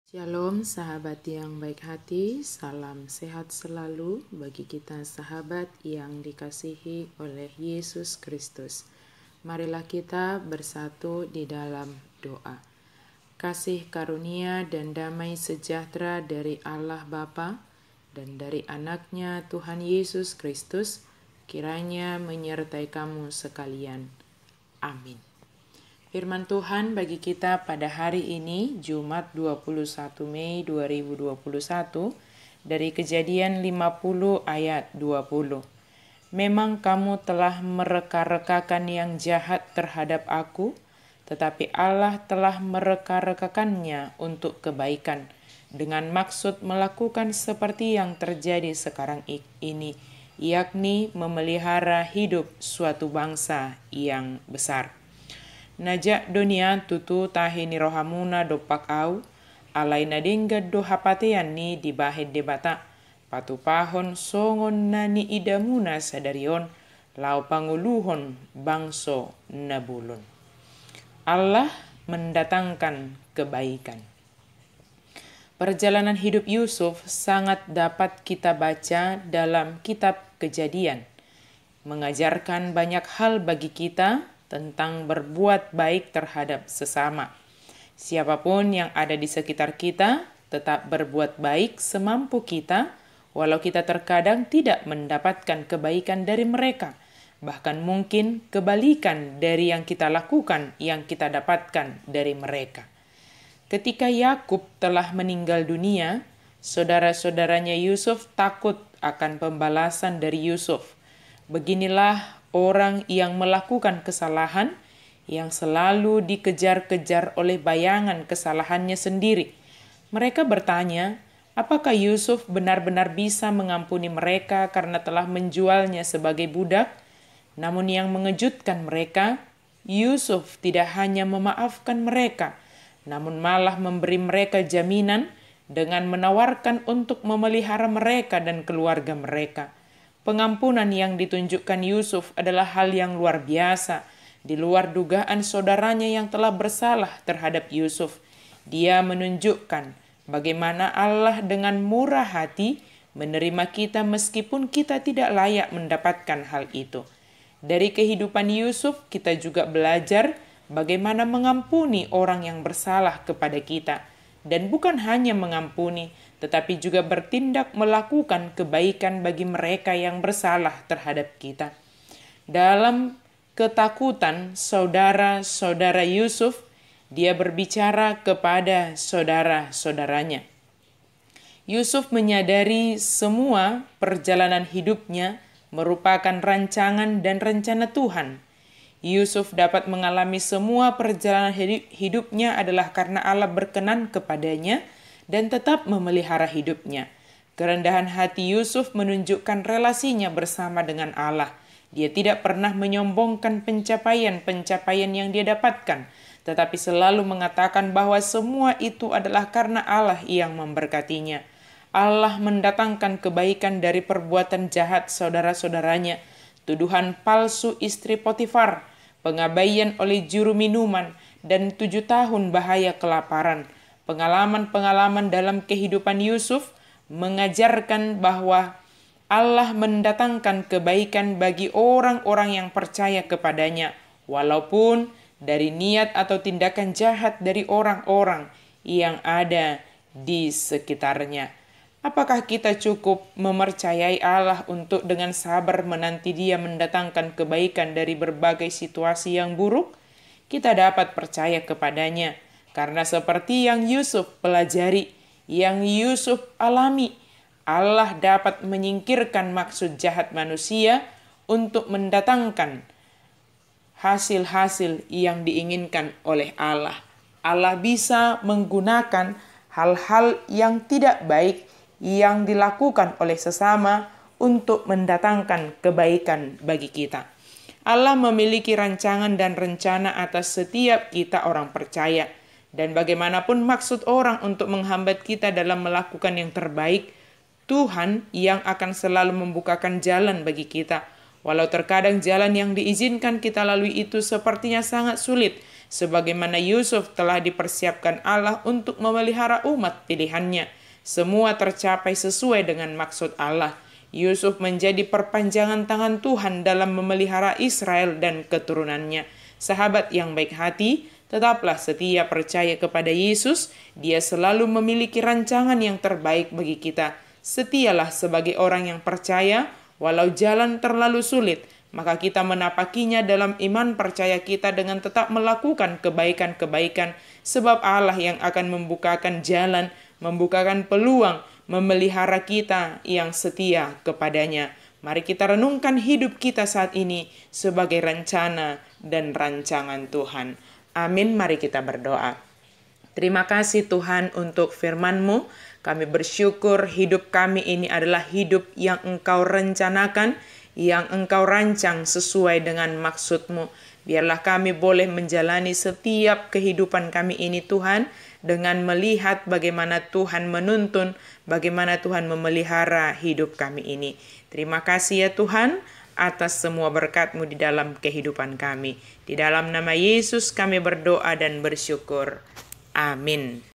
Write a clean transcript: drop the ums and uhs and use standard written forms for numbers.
Shalom sahabat yang baik hati, salam sehat selalu bagi kita sahabat yang dikasihi oleh Yesus Kristus. Marilah kita bersatu di dalam doa. Kasih karunia dan damai sejahtera dari Allah Bapa dan dari anaknya Tuhan Yesus Kristus kiranya menyertai kamu sekalian. Amin. Firman Tuhan bagi kita pada hari ini, Jumat 21 Mei 2021, dari Kejadian 50 ayat 20. Memang kamu telah mereka-rekakan yang jahat terhadap aku, tetapi Allah telah mereka-rekakannya untuk kebaikan, dengan maksud melakukan seperti yang terjadi sekarang ini, yakni memelihara hidup suatu bangsa yang besar. Najak dunia tutu tahini rohamuna dopak au, alai nadingga do hapatean ni di bahid debata, patu pahon songon nani idamuna sadarion, lau panguluhon bangso nabulun. Allah mendatangkan kebaikan. Perjalanan hidup Yusuf sangat dapat kita baca dalam kitab Kejadian, mengajarkan banyak hal bagi kita tentang berbuat baik terhadap sesama. Siapapun yang ada di sekitar kita, tetap berbuat baik semampu kita, walau kita terkadang tidak mendapatkan kebaikan dari mereka. Bahkan mungkin kebalikan dari yang kita lakukan, yang kita dapatkan dari mereka. Ketika Yakub telah meninggal dunia, saudara-saudaranya Yusuf takut akan pembalasan dari Yusuf. Beginilah orang yang melakukan kesalahan, yang selalu dikejar-kejar oleh bayangan kesalahannya sendiri. Mereka bertanya, apakah Yusuf benar-benar bisa mengampuni mereka karena telah menjualnya sebagai budak? Namun yang mengejutkan mereka, Yusuf tidak hanya memaafkan mereka, namun malah memberi mereka jaminan dengan menawarkan untuk memelihara mereka dan keluarga mereka. Pengampunan yang ditunjukkan Yusuf adalah hal yang luar biasa, di luar dugaan saudaranya yang telah bersalah terhadap Yusuf. Dia menunjukkan bagaimana Allah dengan murah hati menerima kita meskipun kita tidak layak mendapatkan hal itu. Dari kehidupan Yusuf kita juga belajar bagaimana mengampuni orang yang bersalah kepada kita. Dan bukan hanya mengampuni, tetapi juga bertindak melakukan kebaikan bagi mereka yang bersalah terhadap kita. Dalam ketakutan saudara-saudara Yusuf, dia berbicara kepada saudara-saudaranya. Yusuf menyadari semua perjalanan hidupnya merupakan rancangan dan rencana Tuhan. Yusuf dapat mengalami semua perjalanan hidupnya adalah karena Allah berkenan kepadanya dan tetap memelihara hidupnya. Kerendahan hati Yusuf menunjukkan relasinya bersama dengan Allah. Dia tidak pernah menyombongkan pencapaian-pencapaian yang dia dapatkan, tetapi selalu mengatakan bahwa semua itu adalah karena Allah yang memberkatinya. Allah mendatangkan kebaikan dari perbuatan jahat saudara-saudaranya, tuduhan palsu istri Potifar, pengabaian oleh juru minuman, dan 7 tahun bahaya kelaparan. Pengalaman-pengalaman dalam kehidupan Yusuf mengajarkan bahwa Allah mendatangkan kebaikan bagi orang-orang yang percaya kepadanya, walaupun dari niat atau tindakan jahat dari orang-orang yang ada di sekitarnya. Apakah kita cukup mempercayai Allah untuk dengan sabar menanti Dia mendatangkan kebaikan dari berbagai situasi yang buruk? Kita dapat percaya kepadanya, karena seperti yang Yusuf pelajari, yang Yusuf alami, Allah dapat menyingkirkan maksud jahat manusia untuk mendatangkan hasil-hasil yang diinginkan oleh Allah. Allah bisa menggunakan hal-hal yang tidak baik yang dilakukan oleh sesama untuk mendatangkan kebaikan bagi kita. Allah memiliki rancangan dan rencana atas setiap kita orang percaya. Dan bagaimanapun maksud orang untuk menghambat kita dalam melakukan yang terbaik, Tuhan yang akan selalu membukakan jalan bagi kita. Walau terkadang jalan yang diizinkan kita lalui itu sepertinya sangat sulit sebagaimana Yusuf telah dipersiapkan Allah untuk memelihara umat pilihannya. Semua tercapai sesuai dengan maksud Allah. Yusuf menjadi perpanjangan tangan Tuhan dalam memelihara Israel dan keturunannya. Sahabat yang baik hati, tetaplah setia percaya kepada Yesus. Dia selalu memiliki rancangan yang terbaik bagi kita. Setialah sebagai orang yang percaya, walau jalan terlalu sulit, maka kita menapakinya dalam iman percaya kita dengan tetap melakukan kebaikan-kebaikan, sebab Allah yang akan membukakan jalan, membukakan peluang, memelihara kita yang setia kepadanya. Mari kita renungkan hidup kita saat ini sebagai rencana dan rancangan Tuhan. Amin, mari kita berdoa. Terima kasih Tuhan untuk firman-Mu. Kami bersyukur hidup kami ini adalah hidup yang Engkau rencanakan, yang Engkau rancang sesuai dengan maksud-Mu. Biarlah kami boleh menjalani setiap kehidupan kami ini Tuhan, dengan melihat bagaimana Tuhan menuntun, bagaimana Tuhan memelihara hidup kami ini. Terima kasih ya Tuhan, atas semua berkat-Mu di dalam kehidupan kami. Di dalam nama Yesus kami berdoa dan bersyukur. Amin.